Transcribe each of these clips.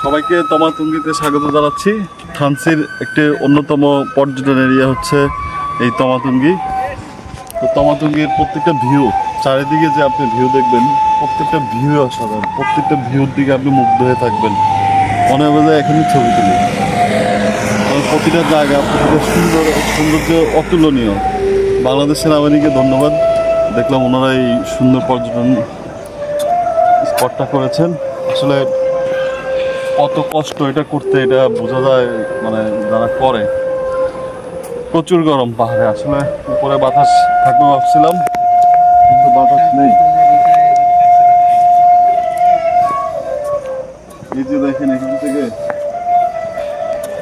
সবাইকে তমাতুঙ্গিতে স্বাগত জানাচ্ছি। থানচির একটি অন্যতম পর্যটন এরিয়া হচ্ছে এই তমাতুঙ্গি। তো তমাতুঙ্গির প্রত্যেকটা ভিউ, চারিদিকে যে আপনি ভিউ দেখবেন, প্রত্যেকটা ভিউ অসাধারণ। প্রত্যেকটা ভিউর দিকে আপনি মুগ্ধ হয়ে থাকবেন, মনে হবে যে এখনই ছবি তুলি। প্রতিটা জায়গা, প্রতিটা সৌন্দর্য অতুলনীয়। বাংলাদেশ সেনাবাহিনীকে ধন্যবাদ, দেখলাম ওনারা এই সুন্দর পর্যটন স্পটটা করেছেন। আসলে কত কষ্ট এটা করতে, এটা বোঝা যায়, মানে যারা করে। প্রচুর গরম পাহাড়ে, আসলে উপরে বাতাস থাকবে ভাবছিলাম, কিন্তু বাতাস নেই। এই যে দেখেন, এখান থেকে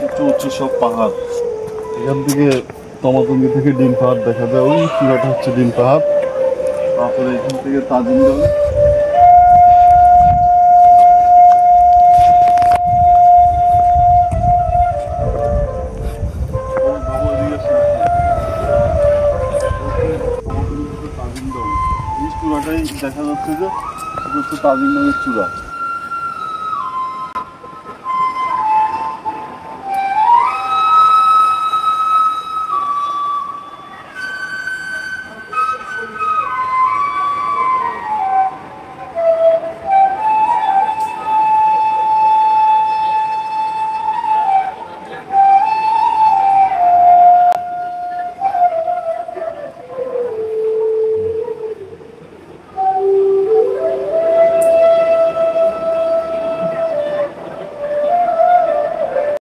উঁচু উঁচু সব পাহাড়, এখান থেকে তমাতুঙ্গি থেকে ডিম পাহাড় দেখা যায়। ওই চূড়াটা হচ্ছে ডিম পাহাড়। তারপরে এখান থেকে তাজিংডং, এই চূড়াটাই দেখা যাচ্ছে যে সেটা হচ্ছে তাজিংডংয়ের চূড়া।